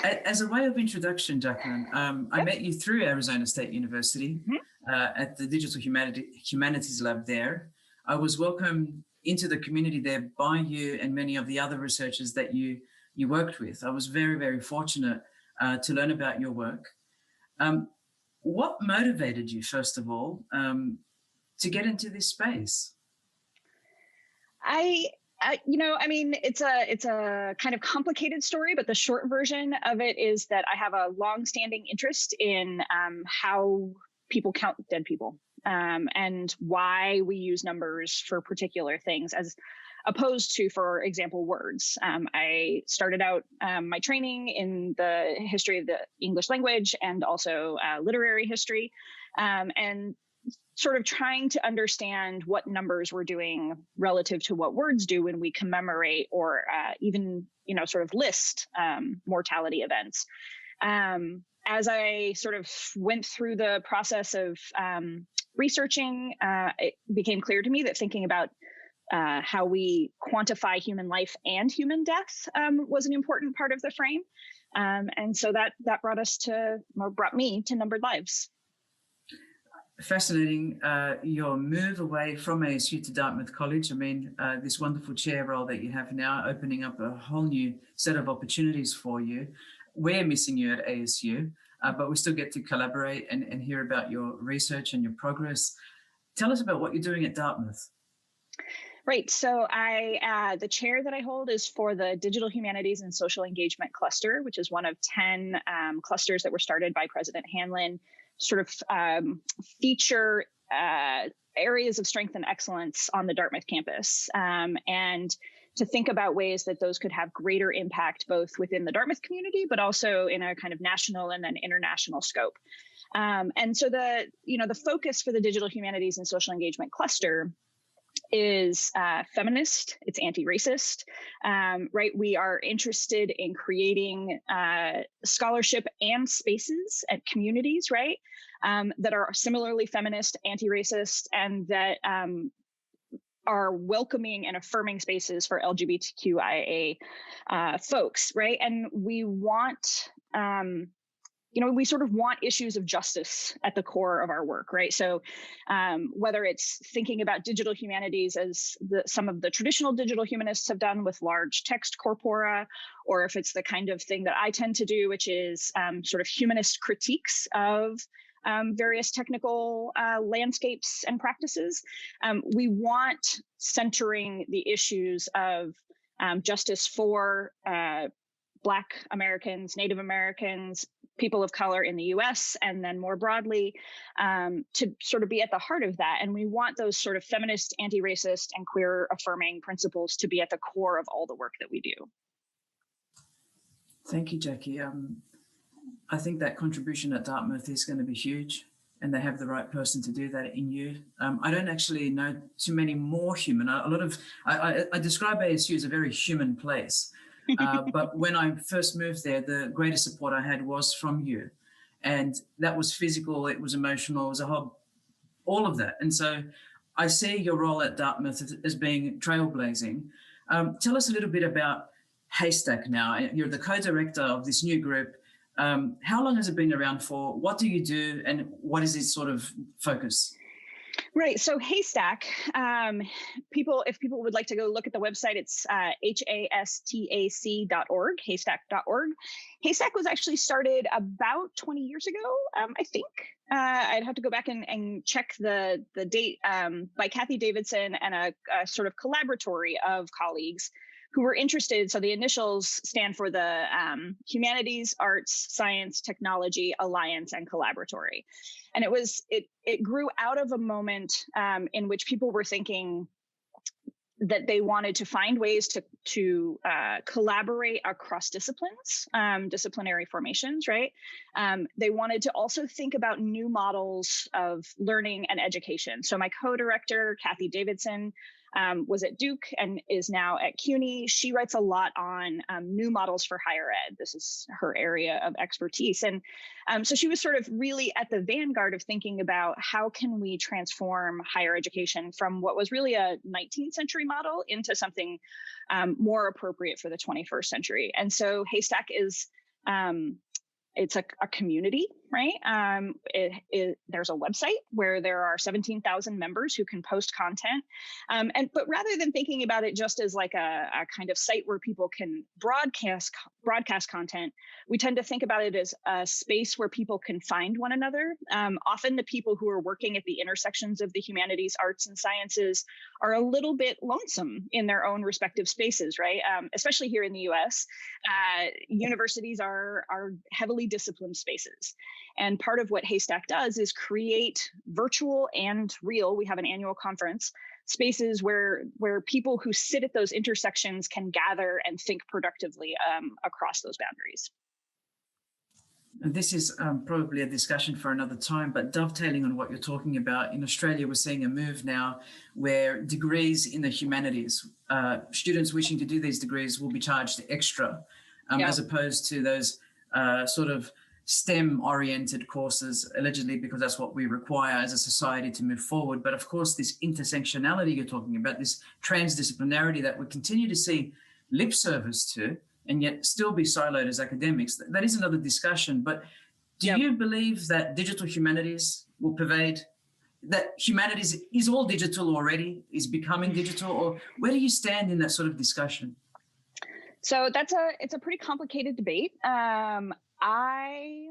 As a way of introduction, Jacqueline, I met you through Arizona State University at the Digital Humanities Lab there. I was welcomed into the community there by you and many of the other researchers that you worked with. I was very, very fortunate to learn about your work. What motivated you, first of all, to get into this space? It's a kind of complicated story, but the short version of it is that I have a long-standing interest in how people count dead people and why we use numbers for particular things as opposed to, for example, words. I started out my training in the history of the English language and also literary history, and sort of trying to understand what numbers were doing relative to what words do when we commemorate or even, sort of list mortality events. As I sort of went through the process of researching, it became clear to me that thinking about how we quantify human life and human death was an important part of the frame. And so that brought me to Numbered Lives. Fascinating, your move away from ASU to Dartmouth College. I mean, this wonderful chair role that you have now, opening up a whole new set of opportunities for you. We're missing you at ASU, but we still get to collaborate and hear about your research and your progress. Tell us about what you're doing at Dartmouth. Right. So the chair that I hold is for the Digital Humanities and Social Engagement Cluster, which is one of 10 clusters that were started by President Hanlon, sort of feature areas of strength and excellence on the Dartmouth campus, and to think about ways that those could have greater impact both within the Dartmouth community, but also in a kind of national and then international scope. And so the focus for the Digital Humanities and Social Engagement Cluster is feminist, it's anti-racist, right? We are interested in creating scholarship and spaces at communities, right? That are similarly feminist, anti-racist, and that are welcoming and affirming spaces for LGBTQIA folks, right? And we want, we sort of want issues of justice at the core of our work, right? So whether it's thinking about digital humanities as some of the traditional digital humanists have done with large text corpora, or if it's the kind of thing that I tend to do, which is sort of humanist critiques of various technical landscapes and practices. We want centering the issues of justice for Black Americans, Native Americans, people of color in the US, and then more broadly, to sort of be at the heart of that. And we want those sort of feminist, anti-racist, and queer affirming principles to be at the core of all the work that we do. Thank you, Jackie. I think that contribution at Dartmouth is going to be huge, and they have the right person to do that in you. I don't actually know too many more human. I describe ASU as a very human place. But when I first moved there, the greatest support I had was from you. And that was physical, it was emotional, it was all of that. And so I see your role at Dartmouth as being trailblazing. Tell us a little bit about Haystack now. You're the co-director of this new group. How long has it been around for? What do you do? And what is its sort of focus? Right. So Haystack, if people would like to go look at the website, it's hastac.org, haystack.org. Haystack was actually started about 20 years ago, I think. I'd have to go back and check the date, by Kathy Davidson and a sort of collaboratory of colleagues who were interested. So the initials stand for the Humanities, Arts, Science, Technology, Alliance, and Collaboratory. And it grew out of a moment in which people were thinking that they wanted to find ways to collaborate across disciplines, disciplinary formations, right? They wanted to also think about new models of learning and education. So my co-director, Kathy Davidson, was at Duke and is now at CUNY. She writes a lot on new models for higher ed. This is her area of expertise. And so she was sort of really at the vanguard of thinking about how can we transform higher education from what was really a 19th century model into something more appropriate for the 21st century. And so Haystack is It's a community, right? There's a website where there are 17,000 members who can post content. But rather than thinking about it just as like a kind of site where people can broadcast content, we tend to think about it as a space where people can find one another. Often the people who are working at the intersections of the humanities, arts, and sciences are a little bit lonesome in their own respective spaces, right? Especially here in the US, universities are heavily disciplined spaces. And part of what Haystack does is create virtual and real, we have an annual conference, spaces where people who sit at those intersections can gather and think productively across those boundaries. And this is probably a discussion for another time, but dovetailing on what you're talking about, in Australia, we're seeing a move now where degrees in the humanities, students wishing to do these degrees will be charged extra, as opposed to those sort of STEM-oriented courses, allegedly because that's what we require as a society to move forward. But of course, this intersectionality you're talking about, this transdisciplinarity that we continue to see lip service to, and yet still be siloed as academics, that is another discussion. But do you believe that digital humanities will pervade, that humanities is all digital already, is becoming digital, or where do you stand in that sort of discussion? So it's a pretty complicated debate. I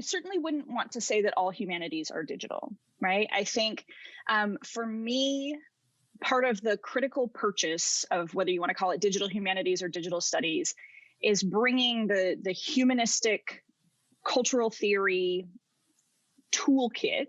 certainly wouldn't want to say that all humanities are digital, right? I think for me, part of the critical purchase of whether you want to call it digital humanities or digital studies is bringing the humanistic cultural theory toolkit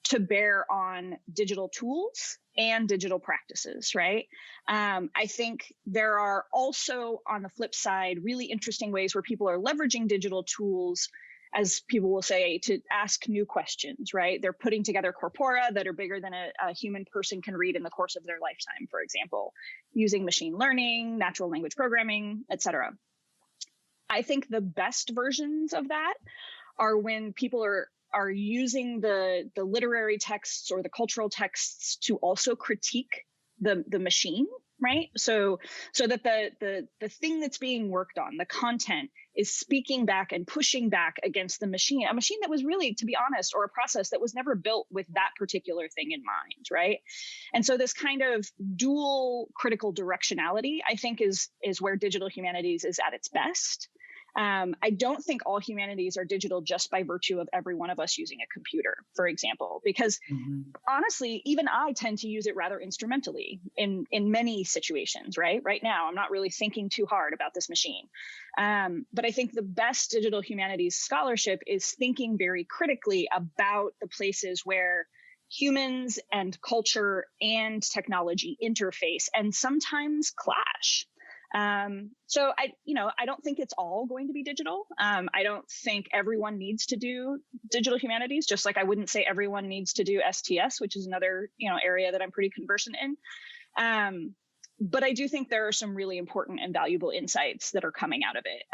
to bear on digital tools and digital practices, right? I think there are also, on the flip side, really interesting ways where people are leveraging digital tools, as people will say, to ask new questions, right? They're putting together corpora that are bigger than a human person can read in the course of their lifetime, for example, using machine learning, natural language programming, et cetera. I think the best versions of that are when people are using the literary texts or the cultural texts to also critique the machine, right? So that the thing that's being worked on, the content, is speaking back and pushing back against the machine, a machine that was really, to be honest, or a process that was never built with that particular thing in mind, right? And so this kind of dual critical directionality, I think, is where digital humanities is at its best. I don't think all humanities are digital just by virtue of every one of us using a computer, for example, because honestly, even I tend to use it rather instrumentally in many situations, right? Right now, I'm not really thinking too hard about this machine. But I think the best digital humanities scholarship is thinking very critically about the places where humans and culture and technology interface and sometimes clash. So I don't think it's all going to be digital. I don't think everyone needs to do digital humanities, just like I wouldn't say everyone needs to do STS, which is another, area that I'm pretty conversant in. But I do think there are some really important and valuable insights that are coming out of it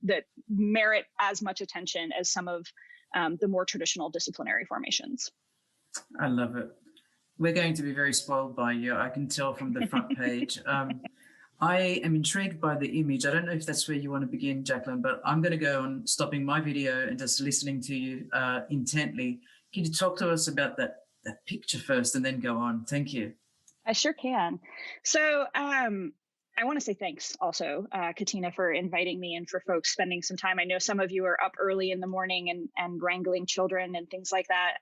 that merit as much attention as some of the more traditional disciplinary formations. I love it. We're going to be very spoiled by you. I can tell from the front page. I am intrigued by the image. I don't know if that's where you want to begin, Jacqueline, but I'm going to go on stopping my video and just listening to you intently. Can you talk to us about that picture first and then go on? Thank you. I sure can. So I want to say thanks also, Katina, for inviting me and for folks spending some time. I know some of you are up early in the morning and wrangling children and things like that,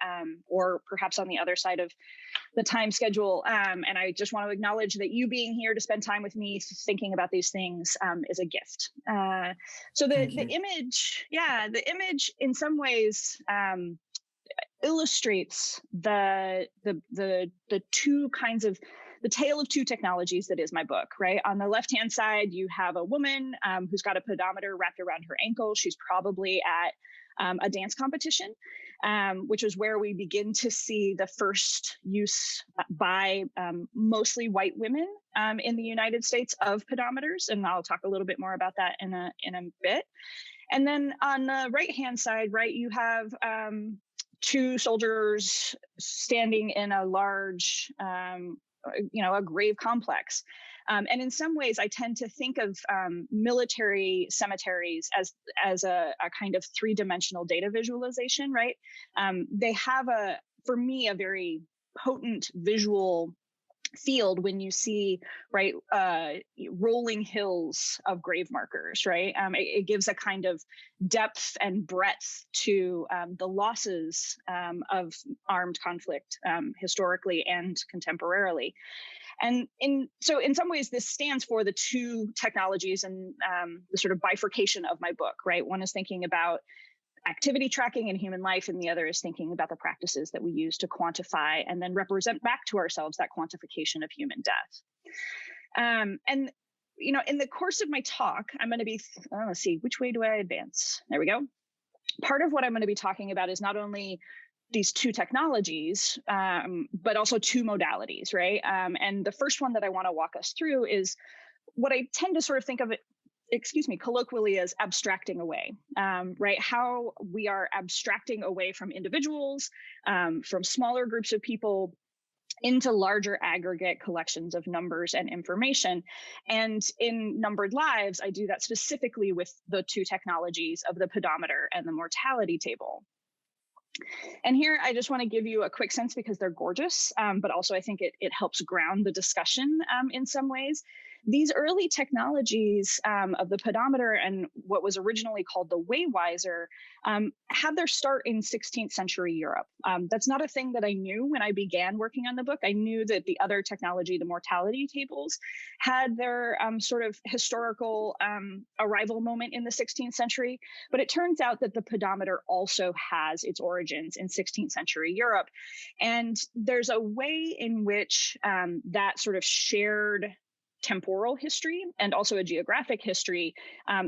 or perhaps on the other side of the time schedule. And I just want to acknowledge that you being here to spend time with me thinking about these things is a gift. So the image in some ways illustrates the two kinds of the tale of two technologies that is my book, right? On the left-hand side, you have a woman who's got a pedometer wrapped around her ankle. She's probably at a dance competition, which is where we begin to see the first use by mostly white women in the United States of pedometers. And I'll talk a little bit more about that in a bit. And then on the right-hand side, right, you have two soldiers standing in a large, a grave complex. And in some ways, I tend to think of military cemeteries as a kind of three-dimensional data visualization, right? They have for me, a very potent visual field when you see, right, rolling hills of grave markers, right? It gives a kind of depth and breadth to the losses of armed conflict historically and contemporarily. And so in some ways, this stands for the two technologies and the sort of bifurcation of my book, right? One is thinking about activity tracking in human life, and the other is thinking about the practices that we use to quantify and then represent back to ourselves that quantification of human death. And, you know, in the course of my talk, I'm going to be, let's see, which way do I advance? There we go. Part of what I'm going to be talking about is not only these two technologies, but also two modalities, right? And the first one that I want to walk us through is what I tend to sort of think of it, colloquially as abstracting away, right? How we are abstracting away from individuals, from smaller groups of people into larger aggregate collections of numbers and information. And in Numbered Lives, I do that specifically with the two technologies of the pedometer and the mortality table. And here, I just want to give you a quick sense because they're gorgeous, but also I think it helps ground the discussion in some ways. These early technologies of the pedometer and what was originally called the Waywiser had their start in 16th century Europe. That's not a thing that I knew when I began working on the book. I knew that the other technology, the mortality tables, had their sort of historical arrival moment in the 16th century. But it turns out that the pedometer also has its origins in 16th century Europe. And there's a way in which that sort of shared temporal history and also a geographic history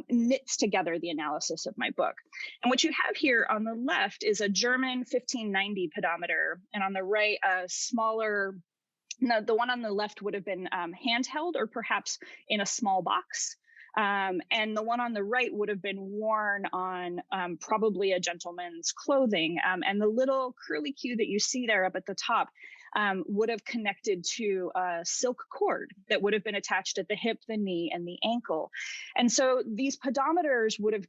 knits together the analysis of my book. And what you have here on the left is a German 1590 pedometer, and on the right, a smaller, no, the one on the left would have been handheld or perhaps in a small box. And the one on the right would have been worn on probably a gentleman's clothing. And the little curly Q that you see there up at the top would have connected to a silk cord that would have been attached at the hip, the knee, and the ankle. And so these pedometers would have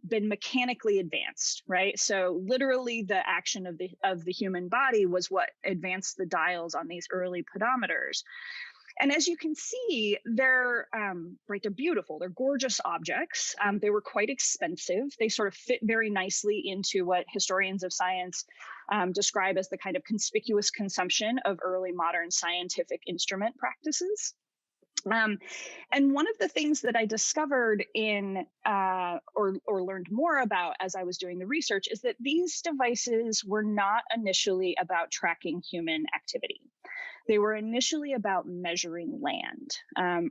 been mechanically advanced, right? So literally the action of the human body was what advanced the dials on these early pedometers. And as you can see, they're right. They're beautiful. They're gorgeous objects. They were quite expensive. They sort of fit very nicely into what historians of science describe as the kind of conspicuous consumption of early modern scientific instrument practices. And one of the things that I discovered in or learned more about as I was doing the research is that these devices were not initially about tracking human activity. They were initially about measuring land,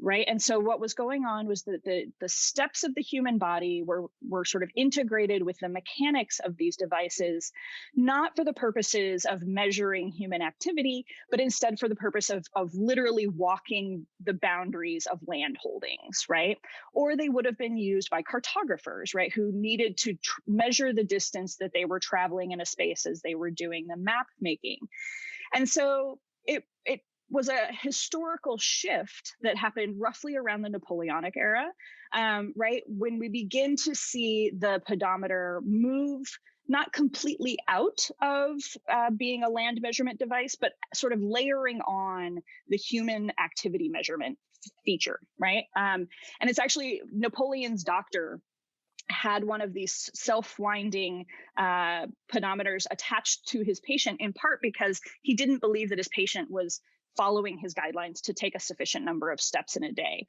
right? And so what was going on was that the steps of the human body were sort of integrated with the mechanics of these devices, not for the purposes of measuring human activity, but instead for the purpose of literally walking the boundaries of land holdings, right? Or they would have been used by cartographers, right, who needed to measure the distance that they were traveling in a space as they were doing the map making. And so it was a historical shift that happened roughly around the Napoleonic era, right? When we begin to see the pedometer move not completely out of being a land measurement device, but sort of layering on the human activity measurement feature, right? And it's actually Napoleon's doctor had one of these self-winding pedometers attached to his patient, in part because he didn't believe that his patient was following his guidelines to take a sufficient number of steps in a day,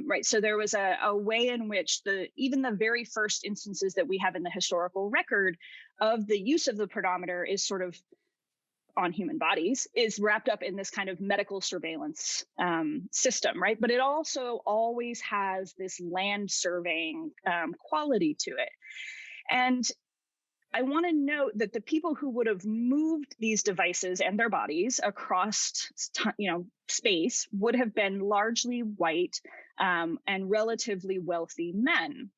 right? So there was a way in which even the very first instances that we have in the historical record of the use of the pedometer is sort of on human bodies is wrapped up in this kind of medical surveillance system, right? But it also always has this land surveying quality to it. And I want to note that the people who would have moved these devices and their bodies across, space would have been largely white and relatively wealthy men.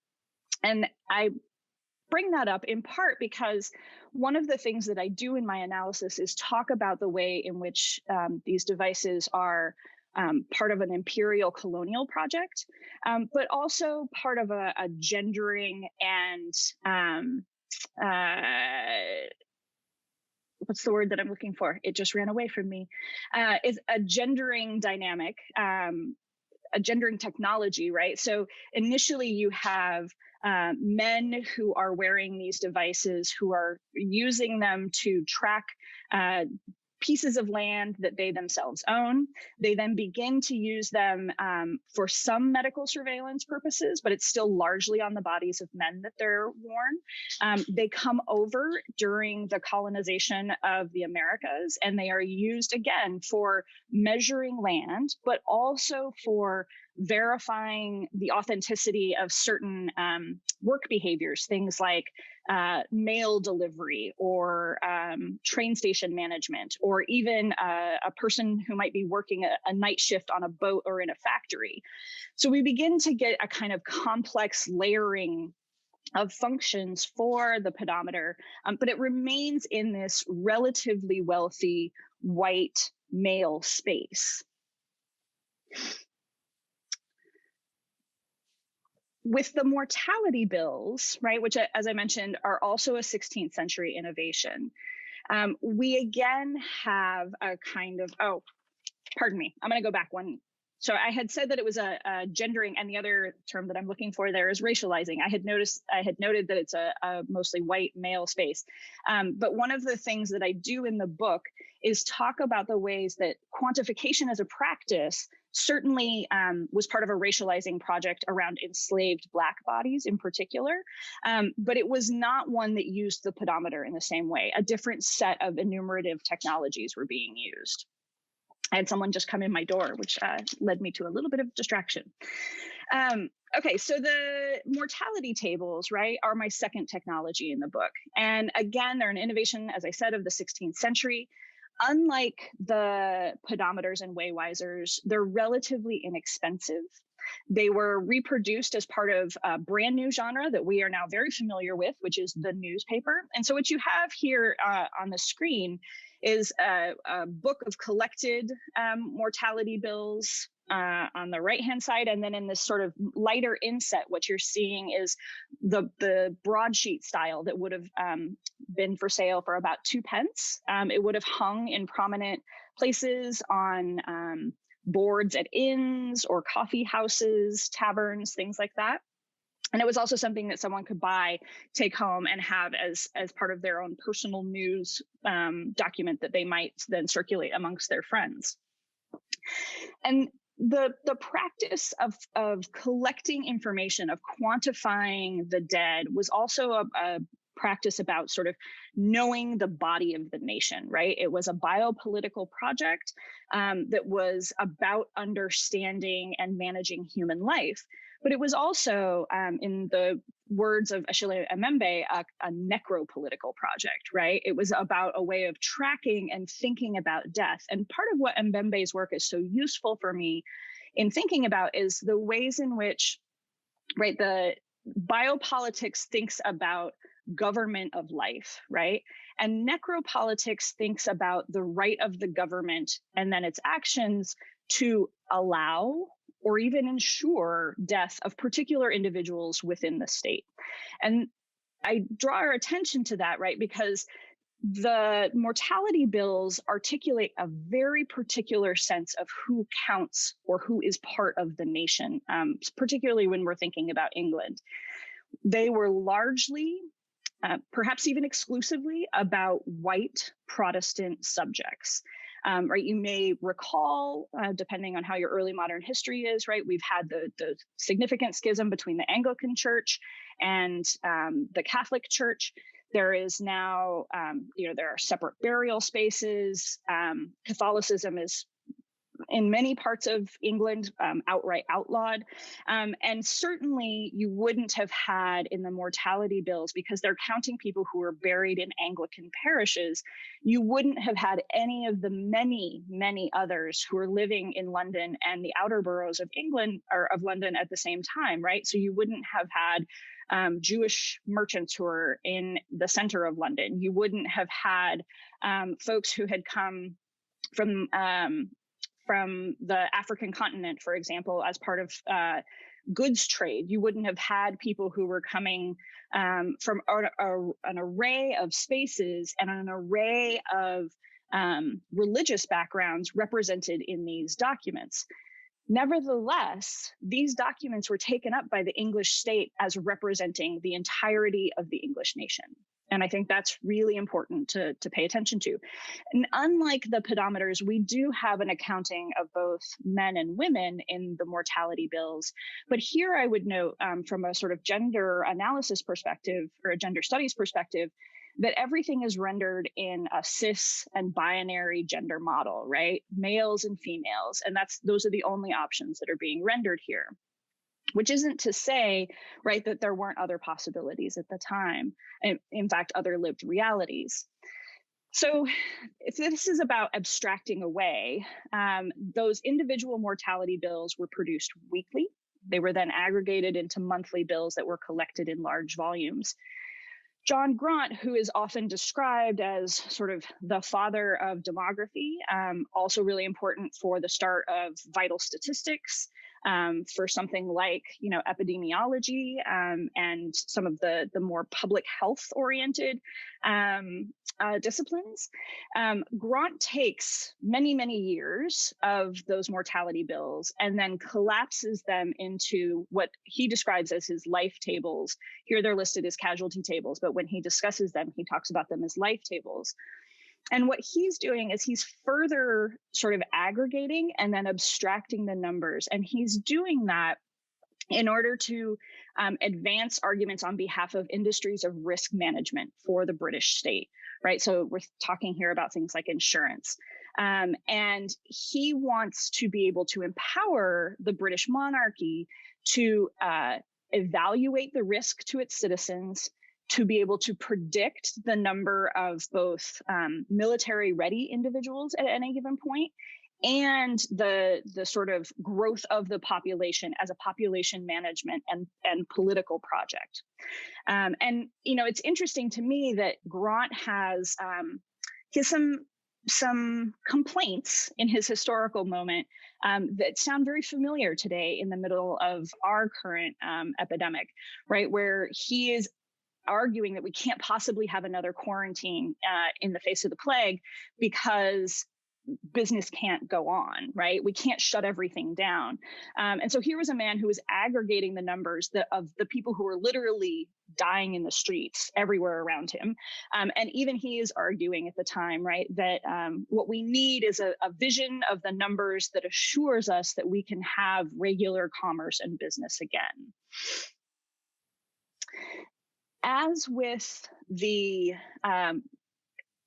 And I bring that up in part because one of the things that I do in my analysis is talk about the way in which these devices are part of an imperial colonial project, but also part of a gendering and what's the word that I'm looking for? It just ran away from me. Is a gendering dynamic, a gendering technology, right? So initially you have men who are wearing these devices, who are using them to track pieces of land that they themselves own. They then begin to use them for some medical surveillance purposes, but it's still largely on the bodies of men that they're worn. They come over during the colonization of the Americas, and they are used again for measuring land, but also for verifying the authenticity of certain work behaviors, things like mail delivery or train station management, or even a person who might be working a night shift on a boat or in a factory. So we begin to get a kind of complex layering of functions for the pedometer, but it remains in this relatively wealthy white male space. With the mortality bills, right, which, as I mentioned, are also a 16th century innovation, we again have a kind of, oh, pardon me, I'm going to go back one. So I had said that it was a gendering, and the other term that I'm looking for there is racializing. I had noted that it's a mostly white male space. But one of the things that I do in the book is talk about the ways that quantification as a practice certainly was part of a racializing project around enslaved Black bodies in particular, but it was not one that used the pedometer in the same way. A different set of enumerative technologies were being used. I had someone just come in my door, which led me to a little bit of distraction. Okay, so the mortality tables, right, are my second technology in the book. And again, they're an innovation, as I said, of the 16th century. Unlike the pedometers and Waywisers, they're relatively inexpensive. They were reproduced as part of a brand new genre that we are now very familiar with, which is the newspaper. And so what you have here on the screen is a book of collected mortality bills on the right-hand side. And then in this sort of lighter inset, what you're seeing is the broadsheet style that would have been for sale for about 2 pence. It would have hung in prominent places on boards at inns or coffee houses, taverns, things like that. And it was also something that someone could buy, take home, and have as part of their own personal news document that they might then circulate amongst their friends. And the practice of collecting information, of quantifying the dead, was also a practice about sort of knowing the body of the nation, right? It was a biopolitical project that was about understanding and managing human life. But it was also, in the words of Achille Mbembe, a necropolitical project, right? It was about a way of tracking and thinking about death. And part of what Mbembe's work is so useful for me in thinking about is the ways in which, right, the biopolitics thinks about government of life, right? And necropolitics thinks about the right of the government and then its actions to allow or even ensure death of particular individuals within the state. And I draw our attention to that, right? Because the mortality bills articulate a very particular sense of who counts or who is part of the nation, particularly when we're thinking about England. They were largely, perhaps even exclusively, about white Protestant subjects. Right, you may recall, depending on how your early modern history is, right, we've had the significant schism between the Anglican Church and the Catholic Church. There is now, there are separate burial spaces. Catholicism is, in many parts of England, outright outlawed. And certainly you wouldn't have had in the mortality bills, because they're counting people who were buried in Anglican parishes, you wouldn't have had any of the many, many others who are living in London and the outer boroughs of England, or of London at the same time, right? So you wouldn't have had Jewish merchants who are in the center of London. You wouldn't have had folks who had come from from the African continent, for example, as part of goods trade. You wouldn't have had people who were coming from an array of spaces and an array of religious backgrounds represented in these documents. Nevertheless, these documents were taken up by the English state as representing the entirety of the English nation. And I think that's really important to pay attention to. And unlike the pedometers, we do have an accounting of both men and women in the mortality bills. But here I would note from a sort of gender analysis perspective or a gender studies perspective, that everything is rendered in a cis and binary gender model, right? Males and females. And those are the only options that are being rendered here. Which isn't to say, right, that there weren't other possibilities at the time, and in fact, other lived realities. So if this is about abstracting away, those individual mortality bills were produced weekly. They were then aggregated into monthly bills that were collected in large volumes. John Grant, who is often described as sort of the father of demography, also really important for the start of vital statistics, for something like, epidemiology and some of the more public health oriented disciplines. Grant takes many, many years of those mortality bills and then collapses them into what he describes as his life tables. Here they're listed as casualty tables, but when he discusses them, he talks about them as life tables. And what he's doing is he's further sort of aggregating and then abstracting the numbers. And he's doing that in order to advance arguments on behalf of industries of risk management for the British state, right? So we're talking here about things like insurance. And he wants to be able to empower the British monarchy to evaluate the risk to its citizens, to be able to predict the number of both military ready individuals at any given point and the sort of growth of the population as a population management and political project. And, it's interesting to me that Grant has some complaints in his historical moment that sound very familiar today in the middle of our current epidemic, right? Where he is arguing that we can't possibly have another quarantine in the face of the plague because business can't go on, right? We can't shut everything down. And so here was a man who was aggregating the numbers of the people who were literally dying in the streets everywhere around him. And even he is arguing at the time, right, that what we need is a vision of the numbers that assures us that we can have regular commerce and business again. As with the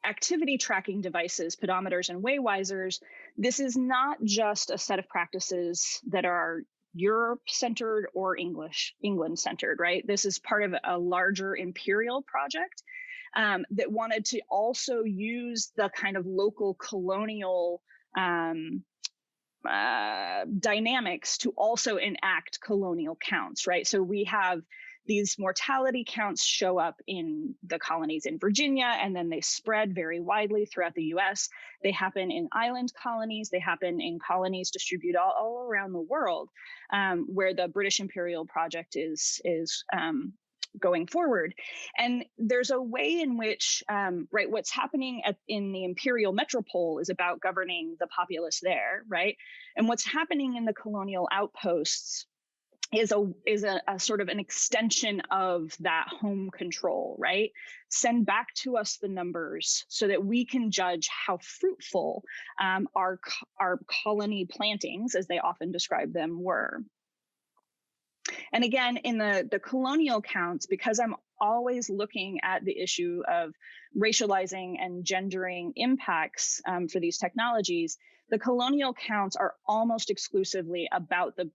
activity tracking devices, pedometers and Waywisers, this is not just a set of practices that are Europe-centered or England-centered, right? This is part of a larger imperial project that wanted to also use the kind of local colonial dynamics to also enact colonial counts, right? So we have these mortality counts show up in the colonies in Virginia, and then they spread very widely throughout the US. They happen in island colonies. They happen in colonies distributed all around the world, where the British Imperial Project is going forward. And there's a way in which, right, what's happening in the imperial metropole is about governing the populace there, right? And what's happening in the colonial outposts is a sort of an extension of that home control, right? Send back to us the numbers so that we can judge how fruitful our colony plantings, as they often describe them, were. And again, in the colonial counts, because I'm always looking at the issue of racializing and gendering impacts for these technologies, the colonial counts are almost exclusively about the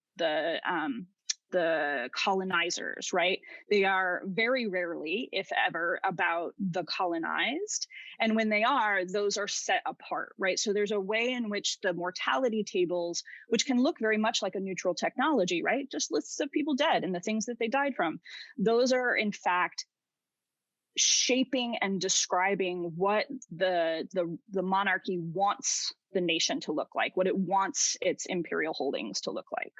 colonizers, right? They are very rarely, if ever, about the colonized. And when they are, those are set apart, right? So there's a way in which the mortality tables, which can look very much like a neutral technology, right? Just lists of people dead and the things that they died from. Those are, in fact, shaping and describing what the monarchy wants the nation to look like, what it wants its imperial holdings to look like.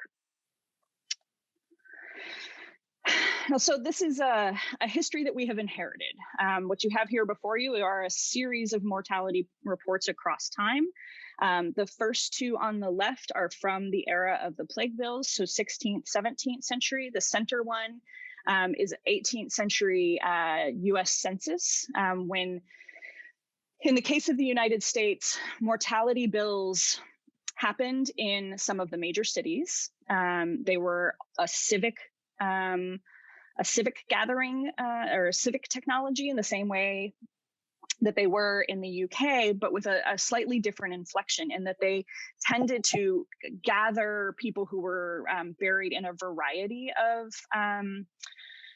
So this is a history that we have inherited. What you have here before you are a series of mortality reports across time. The first two on the left are from the era of the plague bills, so 16th, 17th century. The center one is 18th century US Census, when, in the case of the United States, mortality bills happened in some of the major cities. They were a civic gathering or a civic technology in the same way that they were in the UK, but with a slightly different inflection in that they tended to gather people who were buried in a variety of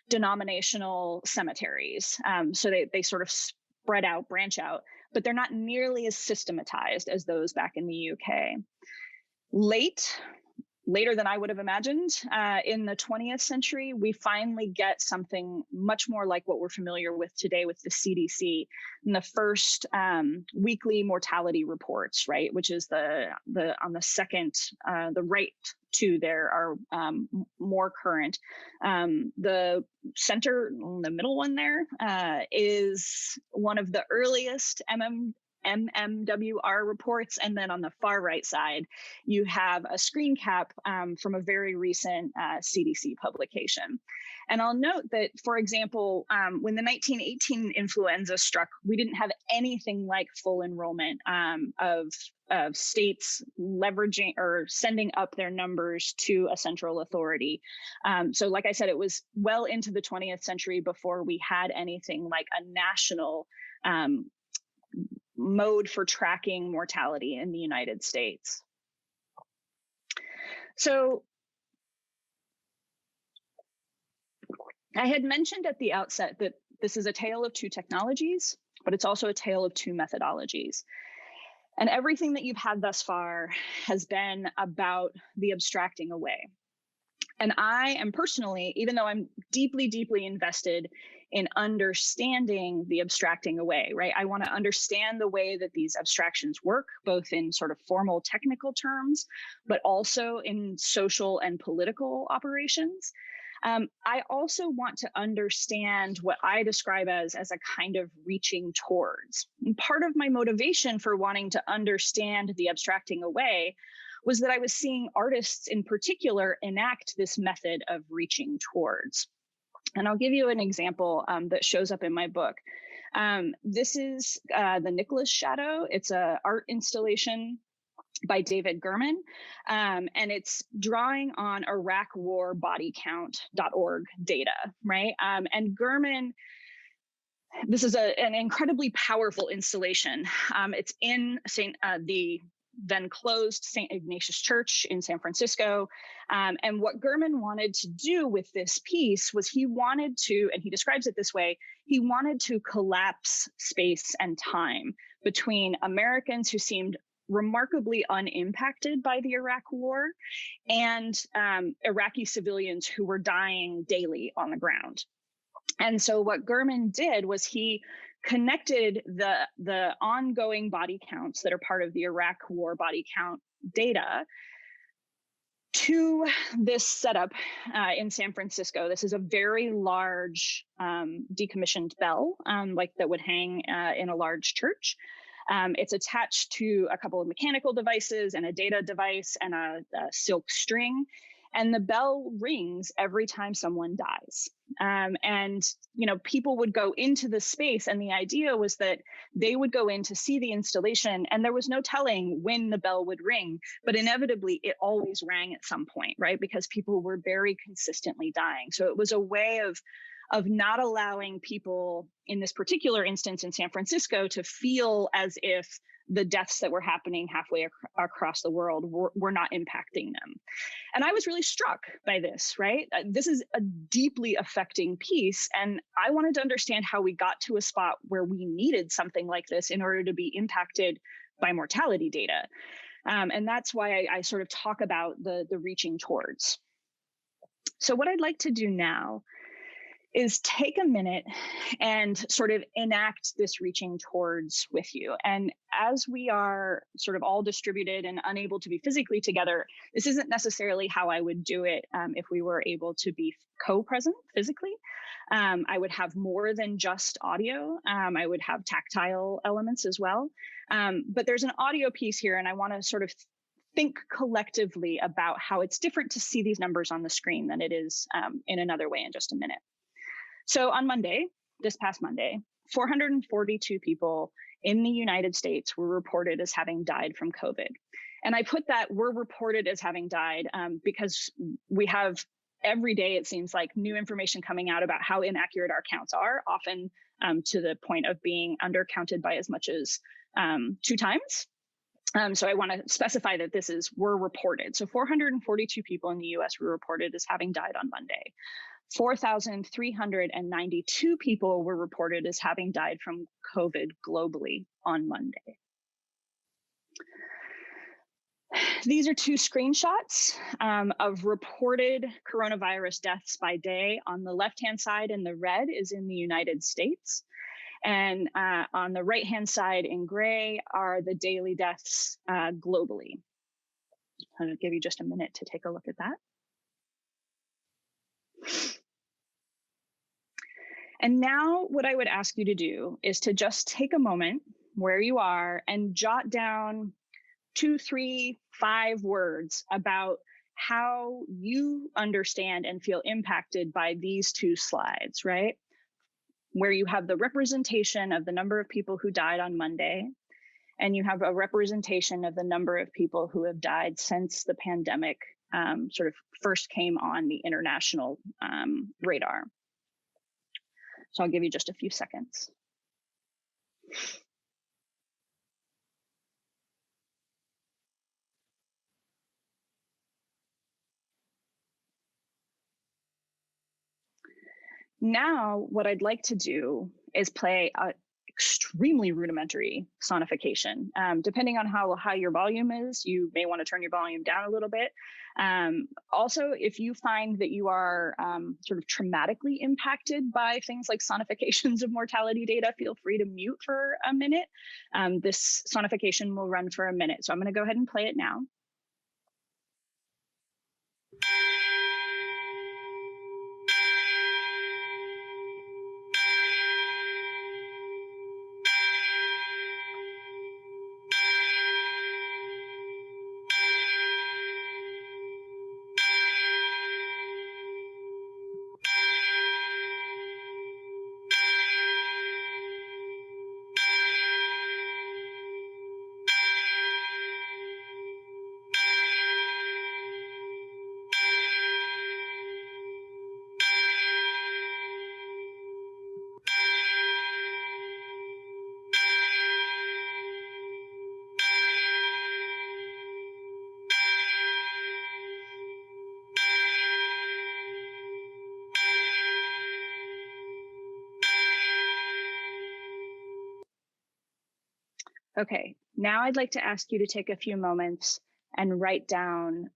denominational cemeteries. So they sort of spread out, branch out, but they're not nearly as systematized as those back in the UK. Later than I would have imagined, in the 20th century, we finally get something much more like what we're familiar with today with the CDC, and the first weekly mortality reports, right? Which is the on the second, the right two there are more current. The center, the middle one there, is one of the earliest MMWR reports. And then on the far right side, you have a screen cap from a very recent CDC publication. And I'll note that, for example, when the 1918 influenza struck, we didn't have anything like full enrollment of states leveraging or sending up their numbers to a central authority. So like I said, it was well into the 20th century before we had anything like a national mode for tracking mortality in the United States. So I had mentioned at the outset that this is a tale of two technologies, but it's also a tale of two methodologies. And everything that you've had thus far has been about the abstracting away. And I am personally, even though I'm deeply, deeply invested in understanding the abstracting away, right? I want to understand the way that these abstractions work, both in sort of formal technical terms, but also in social and political operations. I also want to understand what I describe as a kind of reaching towards. And part of my motivation for wanting to understand the abstracting away was that I was seeing artists in particular enact this method of reaching towards. And I'll give you an example that shows up in my book. This is the Nicholas Shadow. It's an art installation by David Gurman, and it's drawing on IraqWarBodyCount.org data, right? And Gurman, this is an incredibly powerful installation. It's in the then closed St. Ignatius Church in San Francisco. And what Gurman wanted to do with this piece was he wanted to, and he describes it this way, he wanted to collapse space and time between Americans who seemed remarkably unimpacted by the Iraq War and Iraqi civilians who were dying daily on the ground. And so what Gurman did was he connected the ongoing body counts that are part of the Iraq War body count data to this setup in San Francisco. This is a very large decommissioned bell, like that would hang in a large church. It's attached to a couple of mechanical devices and a data device and a silk string. And the bell rings every time someone dies. And, you know, people would go into the space, and the idea was that they would go in to see the installation, and there was no telling when the bell would ring, but inevitably it always rang at some point, right? Because people were very consistently dying. So it was a way of not allowing people, in this particular instance in San Francisco, to feel as if the deaths that were happening halfway across the world were not impacting them. And I was really struck by this, right? This is a deeply affecting piece. And I wanted to understand how we got to a spot where we needed something like this in order to be impacted by mortality data. And that's why I sort of talk about the reaching towards. So what I'd like to do now is take a minute and sort of enact this reaching towards with you. And as we are sort of all distributed and unable to be physically together, this isn't necessarily how I would do it if we were able to be co-present physically. I would have more than just audio. I would have tactile elements as well. But there's an audio piece here, and I want to sort of think collectively about how it's different to see these numbers on the screen than it is in another way in just a minute. So on Monday, this past Monday, 442 people in the United States were reported as having died from COVID. And I put that were reported as having died because we have every day, it seems like, new information coming out about how inaccurate our counts are, often to the point of being undercounted by as much as 2 times. So I want to specify that this is were reported. So 442 people in the US were reported as having died on Monday. 4,392 people were reported as having died from COVID globally on Monday. These are 2 screenshots of reported coronavirus deaths by day. On the left-hand side in the red is in the United States. And on the right-hand side in gray are the daily deaths globally. I'm going to give you just a minute to take a look at that. And now what I would ask you to do is to just take a moment where you are and jot down 2, 3, 5 words about how you understand and feel impacted by these 2 slides, right? Where you have the representation of the number of people who died on Monday, and you have a representation of the number of people who have died since the pandemic sort of first came on the international radar. So I'll give you just a few seconds. Now, what I'd like to do is play an extremely rudimentary sonification. Depending on how high your volume is, you may want to turn your volume down a little bit. Also, if you find that you are sort of traumatically impacted by things like sonifications of mortality data, feel free to mute for a minute. This sonification will run for a minute. So I'm going to go ahead and play it now. Okay, now I'd like to ask you to take a few moments and write down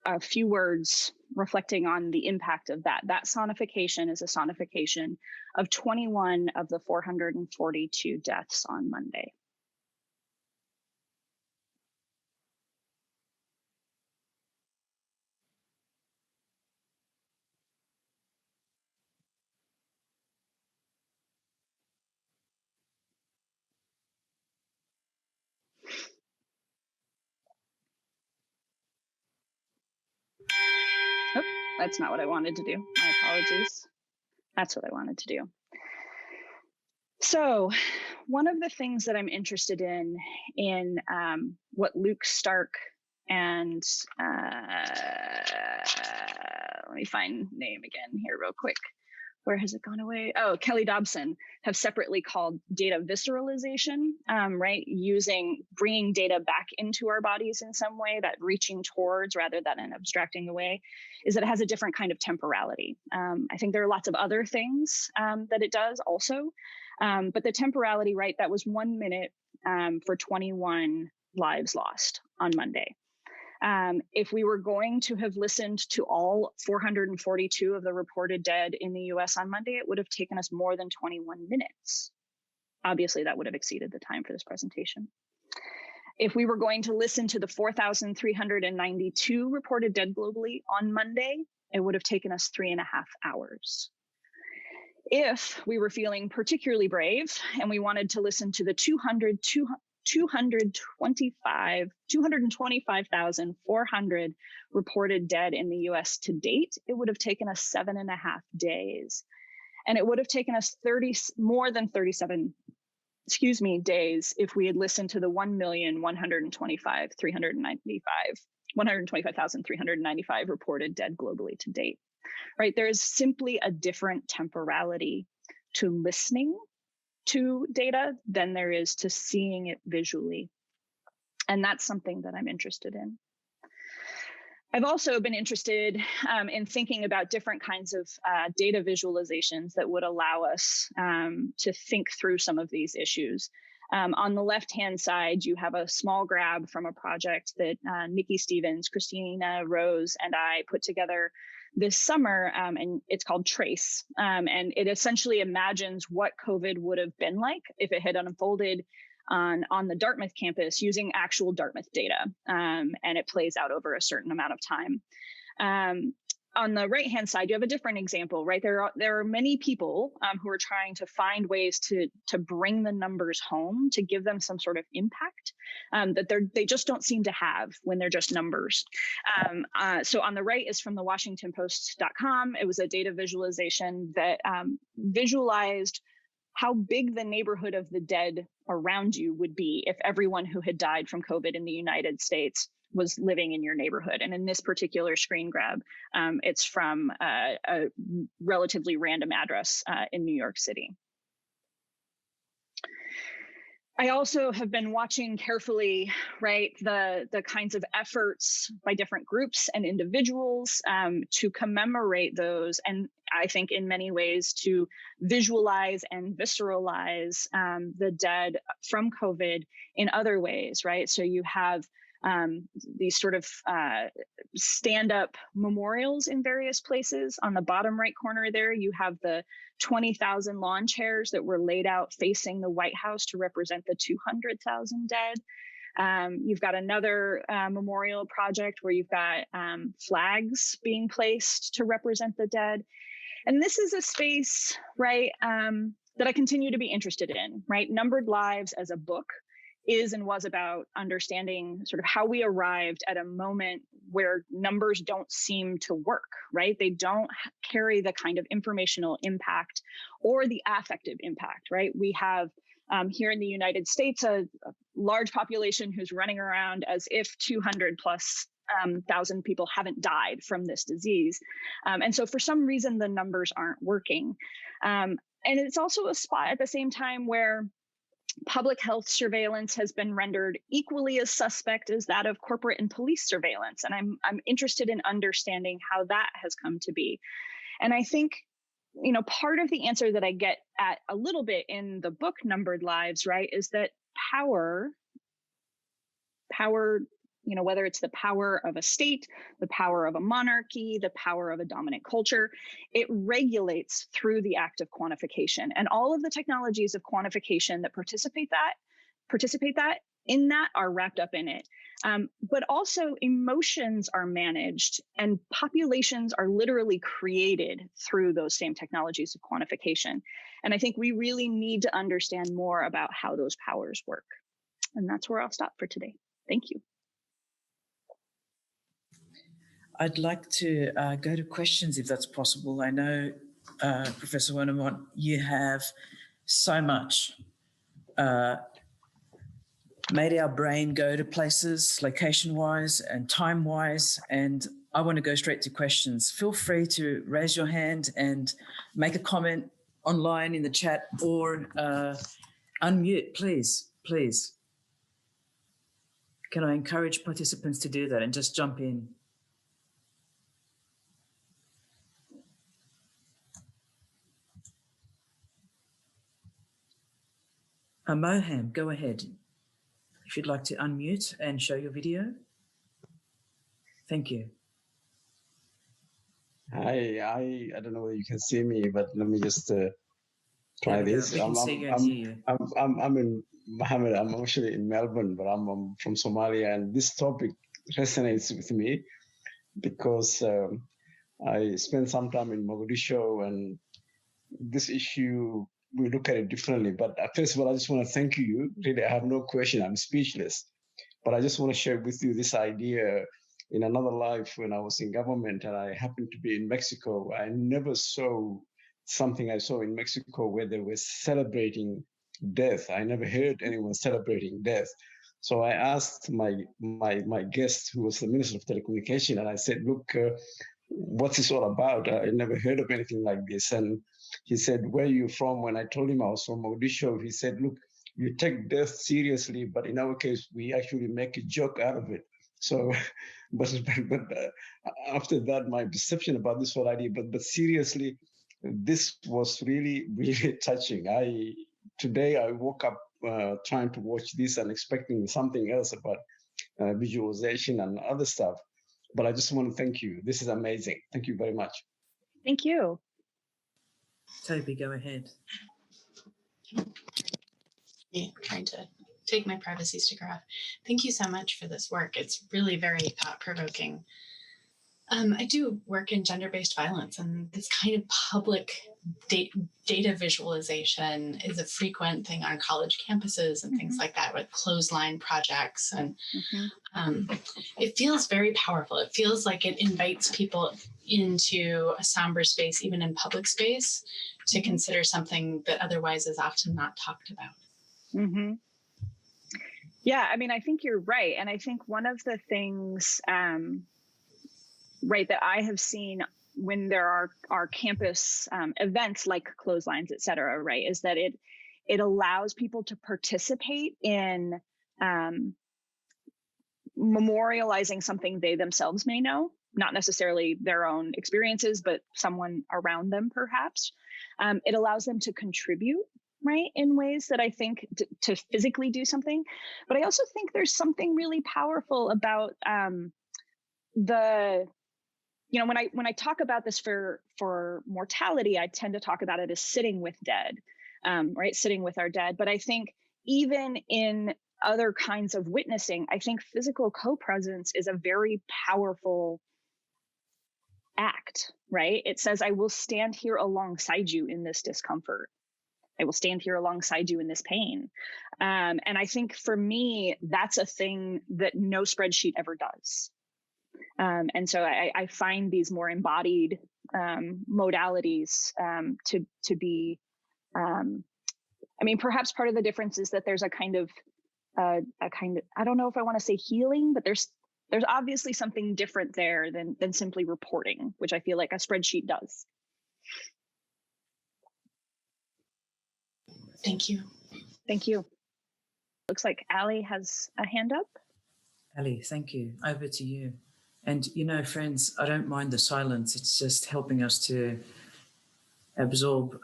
a few words reflecting on the impact of that. That sonification is a sonification of 21 of the 442 deaths on Monday. Oh, that's not what I wanted to do. My apologies. That's what I wanted to do. So one of the things that I'm interested in what Luke Stark and let me find name again here real quick. Where has it gone away? Oh, Kelly Dobson have separately called data visceralization, right? Bringing data back into our bodies in some way, that reaching towards rather than abstracting away, is that it has a different kind of temporality. I think there are lots of other things that it does also, but the temporality, right? That was 1 minute for 21 lives lost on Monday. If we were going to have listened to all 442 of the reported dead in the US on Monday, it would have taken us more than 21 minutes. Obviously, that would have exceeded the time for this presentation. If we were going to listen to the 4,392 reported dead globally on Monday, it would have taken us 3.5 hours. If we were feeling particularly brave and we wanted to listen to the 225,400 reported dead in the US to date, it would have taken us 7.5 days. And it would have taken us more than 37 days if we had listened to the 125,395 reported dead globally to date. Right? There is simply a different temporality to listening to data than there is to seeing it visually. And that's something that I'm interested in. I've also been interested in thinking about different kinds of data visualizations that would allow us to think through some of these issues. On the left-hand side, you have a small grab from a project that Nikki Stevens, Christina Rose, and I put together this summer, and it's called Trace. And it essentially imagines what COVID would have been like if it had unfolded on the Dartmouth campus using actual Dartmouth data. And it plays out over a certain amount of time. On the right-hand side, you have a different example, right? There are many people who are trying to find ways to bring the numbers home, to give them some sort of impact that they just don't seem to have when they're just numbers. So on the right is from the WashingtonPost.com. It was a data visualization that visualized how big the neighborhood of the dead around you would be if everyone who had died from COVID in the United States was living in your neighborhood. And in this particular screen grab, it's from a relatively random address in New York City. I also have been watching carefully, right, the kinds of efforts by different groups and individuals to commemorate those, and I think in many ways to visualize and visceralize the dead from COVID in other ways, right? So you have these sort of stand-up memorials in various places. On the bottom right corner there, you have the 20,000 lawn chairs that were laid out facing the White House to represent the 200,000 dead. You've got another memorial project where you've got flags being placed to represent the dead. And this is a space, right, that I continue to be interested in, right? Numbered Lives as a book is and was about understanding sort of how we arrived at a moment where numbers don't seem to work, right? They don't carry the kind of informational impact or the affective impact, right? We have here in the United States a large population who's running around as if 200 plus thousand people haven't died from this disease. And so for some reason, the numbers aren't working. And it's also a spot at the same time where public health surveillance has been rendered equally as suspect as that of corporate and police surveillance. And I'm interested in understanding how that has come to be. And I think, you know, part of the answer that I get at a little bit in the book Numbered Lives, right, is that power, you know, whether it's the power of a state, the power of a monarchy, the power of a dominant culture, it regulates through the act of quantification. And all of the technologies of quantification that participate in that are wrapped up in it. But also emotions are managed and populations are literally created through those same technologies of quantification. And I think we really need to understand more about how those powers work. And that's where I'll stop for today. Thank you. I'd like to go to questions if that's possible. I know, Professor Wernimont, you have so much made our brain go to places location-wise and time-wise, and I want to go straight to questions. Feel free to raise your hand and make a comment online in the chat or unmute, please. Can I encourage participants to do that and just jump in? Moham, go ahead. If you'd like to unmute and show your video. Thank you. Hi, I don't know whether you can see me, but let me just try There we go. this. We can see you and hear you. I'm in Mohammed. I'm actually in Melbourne, but I'm from Somalia, and this topic resonates with me because I spent some time in Mogadishu, and this issue we look at it differently. But first of all, I just want to thank you. Really, I have no question. I'm speechless. But I just want to share with you this idea. In another life, when I was in government and I happened to be in Mexico, I never saw something I saw in Mexico where they were celebrating death. I never heard anyone celebrating death. So I asked my guest, who was the Minister of Telecommunication, and I said, "Look, what's this all about? I never heard of anything like this." And he said, "Where are you from?" When I told him I was from Mogadishu, he said, "Look, you take death seriously, but in our case, we actually make a joke out of it." So, but after that, my perception about this whole idea, but seriously, this was really really touching. Today I woke up trying to watch this and expecting something else about visualization and other stuff. But I just want to thank you. This is amazing. Thank you very much. Thank you. Toby, go ahead. I'm trying to take my privacy sticker off. Thank you so much for this work. It's really very thought-provoking. I do work in gender-based violence, and this kind of public data visualization is a frequent thing on college campuses and things like that, with clothesline projects. And it feels very powerful. It feels like it invites people into a somber space, even in public space, to consider something that otherwise is often not talked about. Yeah, I mean, I think you're right. And I think one of the things, right, that I have seen when there are campus events like clotheslines, et cetera, right, is that it allows people to participate in memorializing something they themselves may know, not necessarily their own experiences, but someone around them, perhaps. It allows them to contribute, right, in ways that I think to physically do something. But I also think there's something really powerful about when I talk about this for mortality, I tend to talk about it as sitting with dead, right? Sitting with our dead. But I think even in other kinds of witnessing, I think physical co-presence is a very powerful act, right? It says, I will stand here alongside you in this discomfort. I will stand here alongside you in this pain. And I think for me, that's a thing that no spreadsheet ever does. And so I find these more embodied modalities to be, I mean, perhaps part of the difference is that there's a kind of, I don't know if I want to say healing, but there's obviously something different there than simply reporting, which I feel like a spreadsheet does. Thank you. Thank you. Looks like Ali has a hand up. Ali, thank you. Over to you. And, friends, I don't mind the silence. It's just helping us to absorb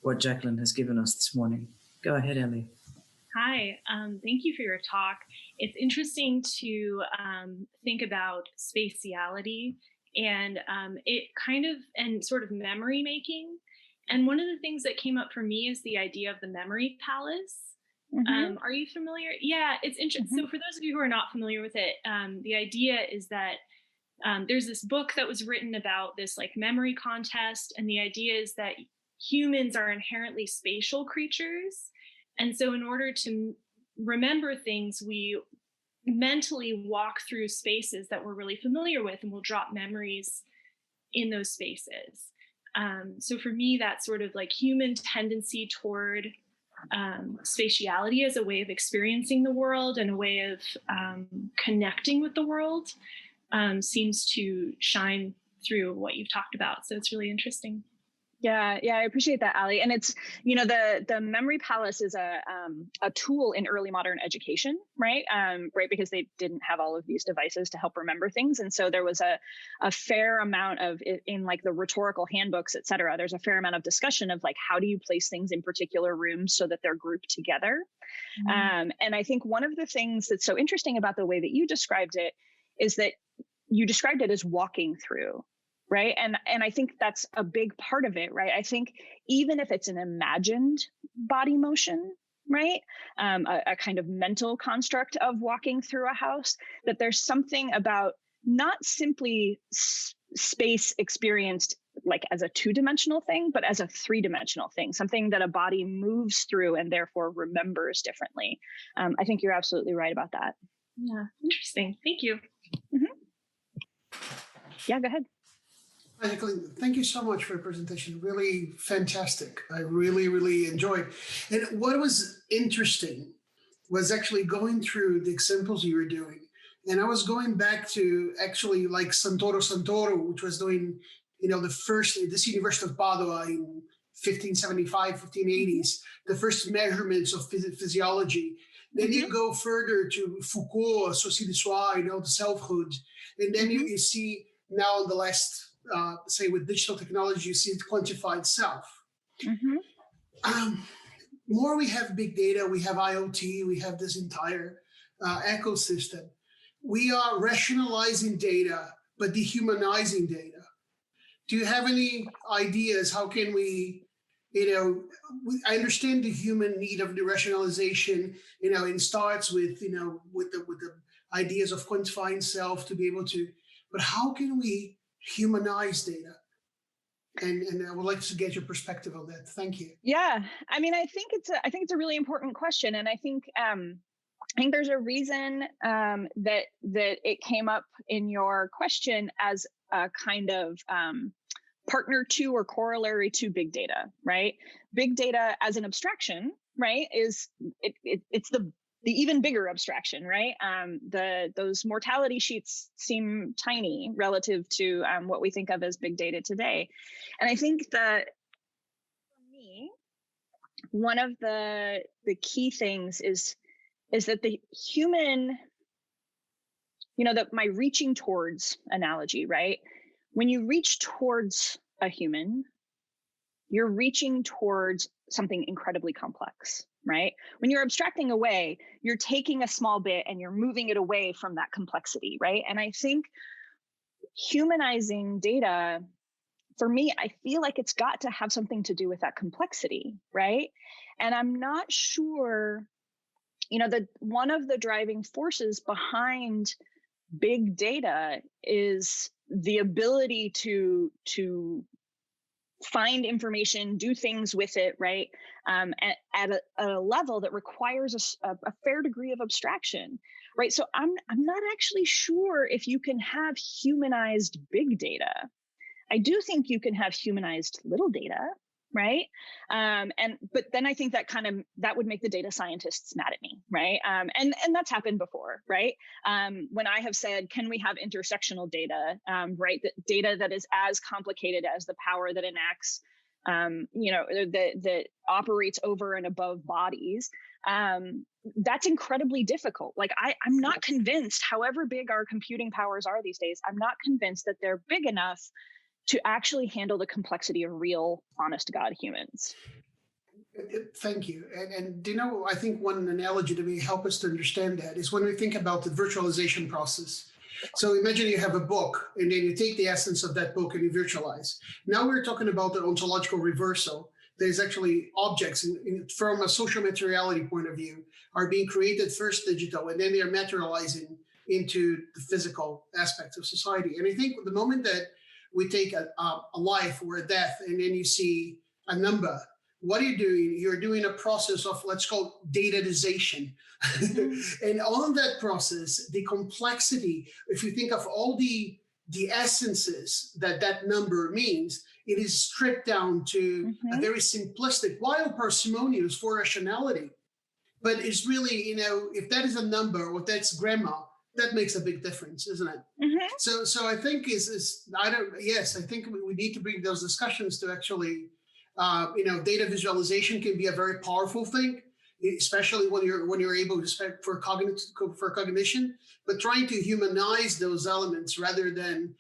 what Jacqueline has given us this morning. Go ahead, Ellie. Hi, thank you for your talk. It's interesting to think about spatiality and and sort of memory making. And one of the things that came up for me is the idea of the memory palace. Are you familiar? Yeah, it's interesting. So for those of you who are not familiar with it, the idea is that there's this book that was written about this like memory contest. And the idea is that humans are inherently spatial creatures. And so in order to remember things, we mentally walk through spaces that we're really familiar with, and we'll drop memories in those spaces. So for me, that's sort of like human tendency toward spatiality as a way of experiencing the world and a way of connecting with the world seems to shine through what you've talked about. So it's really interesting. Yeah, I appreciate that, Ali. And it's, the memory palace is a tool in early modern education, right? Right, because they didn't have all of these devices to help remember things. And so there was a fair amount of, in like the rhetorical handbooks, et cetera, there's a fair amount of discussion of like, how do you place things in particular rooms so that they're grouped together? And I think one of the things that's so interesting about the way that you described it is that you described it as walking through, right? And I think that's a big part of it, right? I think even if it's an imagined body motion, right, a kind of mental construct of walking through a house, that there's something about not simply space experienced like as a two-dimensional thing, but as a three-dimensional thing, something that a body moves through and therefore remembers differently. I think you're absolutely right about that. Yeah, interesting. Thank you. Yeah, go ahead. Hi, Jacqueline. Thank you so much for your presentation. Really fantastic. I really, really enjoyed. And what was interesting was actually going through the examples you were doing. And I was going back to actually like Santoro, which was doing, this University of Padua in 1575, 1580s, the first measurements of physiology. Then you go further to Foucault, Souci de Soi, the selfhood. And then you see now in the last, say with digital technology, you see the quantified self. More we have big data, we have IoT, we have this entire ecosystem. We are rationalizing data, but dehumanizing data. Do you have any ideas? How can we, I understand the human need of the rationalization, it starts with, with the ideas of quantifying self to be able to, but how can we humanize data? And I would like to get your perspective on that. Thank you. Yeah, I mean, I think it's a really important question, and I think there's a reason that it came up in your question as a kind of partner to or corollary to big data, right? Big data as an abstraction, right, it's the even bigger abstraction, right? Those mortality sheets seem tiny relative to what we think of as big data today. And I think that for me, one of the key things is that the human, my reaching towards analogy, right? When you reach towards a human, you're reaching towards something incredibly complex, right? When you're abstracting away, you're taking a small bit and you're moving it away from that complexity, right? And I think humanizing data, for me, I feel like it's got to have something to do with that complexity, right? And I'm not sure, that one of the driving forces behind big data is the ability to find information, do things with it, right? At a level that requires a fair degree of abstraction, right? So I'm not actually sure if you can have humanized big data. I do think you can have humanized little data, right? But then I think that would make the data scientists mad at me, right? And that's happened before, right? When I have said, can we have intersectional data, right? That data that is as complicated as the power that enacts, that operates over and above bodies. That's incredibly difficult. Like I'm not convinced, however big our computing powers are these days, I'm not convinced that they're big enough to actually handle the complexity of real, honest to God humans. Thank you. And I think one analogy that may help us to understand that is when we think about the virtualization process. So imagine you have a book and then you take the essence of that book and you virtualize. Now we're talking about the ontological reversal. There's actually objects from a social materiality point of view are being created first digital and then they're materializing into the physical aspects of society. And I think the moment that we take a life or a death, and then you see a number. What are you doing? You're doing a process of, let's call it datization. And on that process, the complexity, if you think of all the essences that number means, it is stripped down to a very simplistic, while parsimonious for rationality. But it's really, if that is a number or that's grammar, that makes a big difference, isn't it? So I think I think we need to bring those discussions to actually, data visualization can be a very powerful thing, especially when you're able to spec for cognition, but trying to humanize those elements rather than,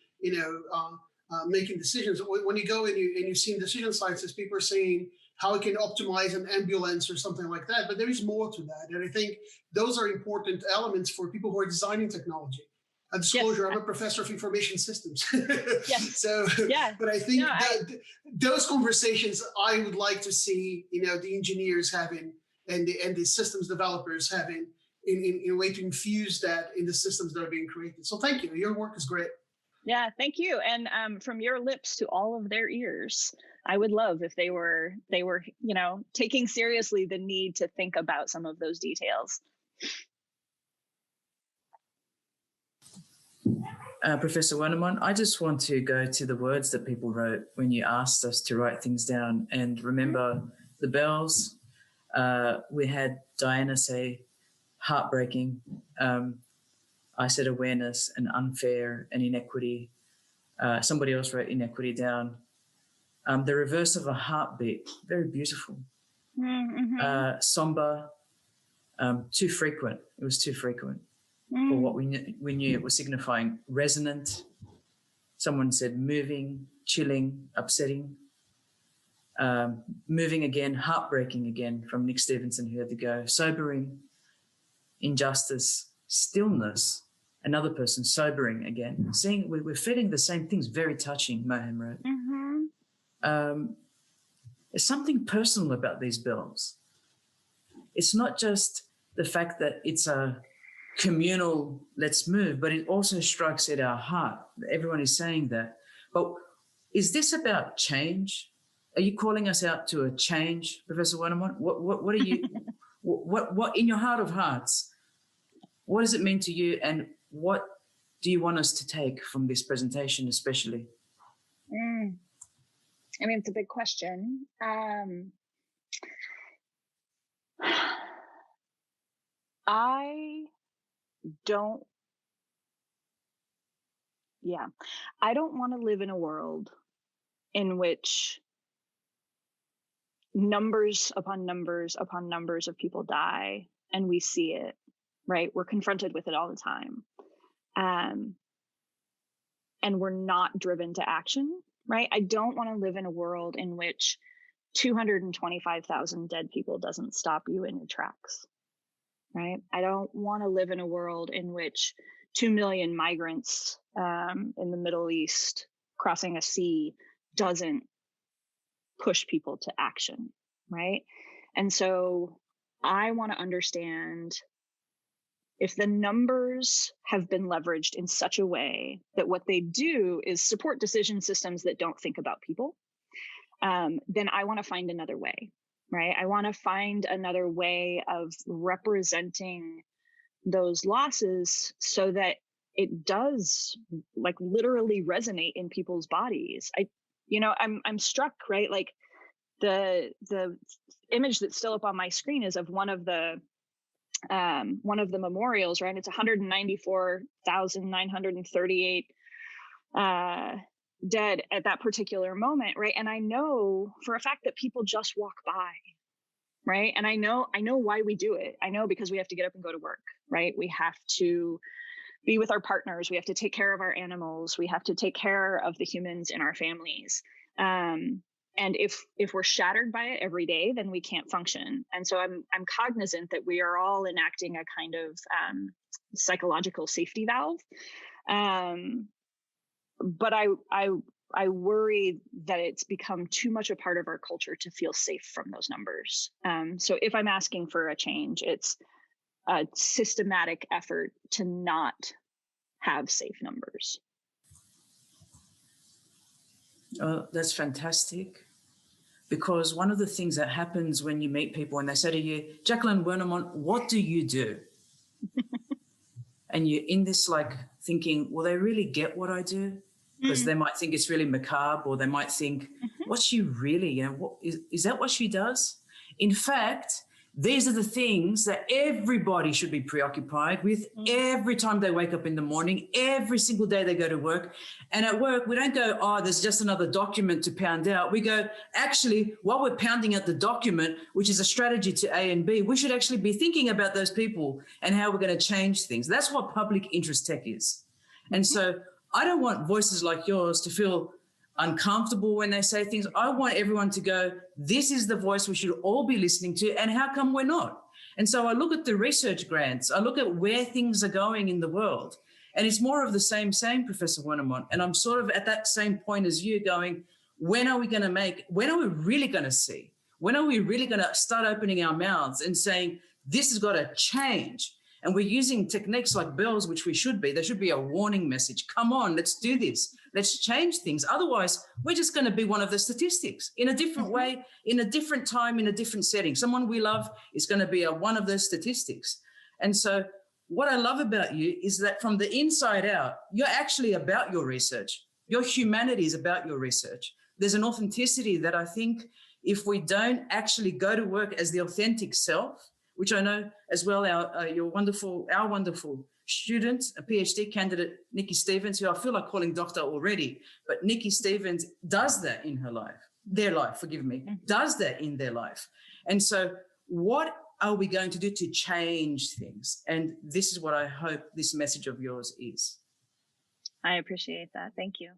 making decisions. When you go and you see in decision sciences, people are saying how it can optimize an ambulance or something like that, but there is more to that. And I think those are important elements for people who are designing technology. a disclosure, Yes. I'm a professor of information systems. Yes. So, Yeah. but I think No, those conversations I would like to see, the engineers having and the systems developers having in a way to infuse that in the systems that are being created. So thank you. Your work is great. Yeah, thank you. And from your lips to all of their ears, I would love if they were, taking seriously the need to think about some of those details. Professor Wernimont, I just want to go to the words that people wrote when you asked us to write things down. And remember the bells. We had Diana say heartbreaking. I said awareness and unfair and inequity. Somebody else wrote inequity down. The reverse of a heartbeat, very beautiful. Mm-hmm. Somber, too frequent. It was too frequent for what we knew it was signifying. Resonant. Someone said moving, chilling, upsetting. Moving again, heartbreaking again from Nick Stevenson, who had to go. Sobering, injustice, stillness. Another person sobering again. Seeing we're feeling the same things. Very touching, Mohan wrote. There's something personal about these bells. It's not just the fact that it's a communal let's move, but it also strikes at our heart. Everyone is saying that. But is this about change? Are you calling us out to a change, Professor Wernimont? What are you? what in your heart of hearts? What does it mean to you, and what do you want us to take from this presentation, especially? I mean, it's a big question. I don't want to live in a world in which numbers upon numbers upon numbers of people die and we see it, right? We're confronted with it all the time. And we're not driven to action, right? I don't want to live in a world in which 225,000 dead people doesn't stop you in your tracks, right? I don't want to live in a world in which 2 million migrants in the Middle East crossing a sea doesn't push people to action, right? And so I want to understand if the numbers have been leveraged in such a way that what they do is support decision systems that don't think about people, then I want to find another way, right? I want to find another way of representing those losses so that it does like literally resonate in people's bodies. I'm struck, right? Like the image that's still up on my screen is of one of the memorials, right? It's 194,938 dead at that particular moment, right? And I know for a fact that people just walk by, right? And I know why we do it. I know because we have to get up and go to work, right? We have to be with our partners. We have to take care of our animals. We have to take care of the humans in our families. And if we're shattered by it every day, then we can't function. And so I'm cognizant that we are all enacting a kind of psychological safety valve. But I worry that it's become too much a part of our culture to feel safe from those numbers. So if I'm asking for a change, it's a systematic effort to not have safe numbers. That's fantastic. Because one of the things that happens when you meet people and they say to you, Jacqueline Wernimont, what do you do? And you're in this like thinking, will they really get what I do? Because they might think it's really macabre, or they might think, what's she really, what is that what she does? In fact, these are the things that everybody should be preoccupied with every time they wake up in the morning, every single day they go to work. And at work, we don't go, oh, there's just another document to pound out. We go, actually, while we're pounding out the document, which is a strategy to A and B, we should actually be thinking about those people and how we're going to change things. That's what public interest tech is. And so I don't want voices like yours to feel uncomfortable when they say things. I want everyone to go, this is the voice we should all be listening to, and how come we're not? And so I look at the research grants, I look at where things are going in the world, And it's more of the same, Professor Wernimont. And I'm sort of at that same point as you going, when are we really going to see? When are we really going to start opening our mouths and saying, this has got to change? And we're using techniques like bells, which we should be. There should be a warning message. Come on, let's do this. Let's change things. Otherwise, we're just going to be one of the statistics in a different way, in a different time, in a different setting. Someone we love is going to be one of those statistics. And so what I love about you is that from the inside out, you're actually about your research. Your humanity is about your research. There's an authenticity that I think if we don't actually go to work as the authentic self, which I know as well, our wonderful student, a PhD candidate, Nikki Stevens, who I feel like calling doctor already, but Nikki Stevens does that in their life, does that in their life. And so what are we going to do to change things? And this is what I hope this message of yours is. I appreciate that. Thank you.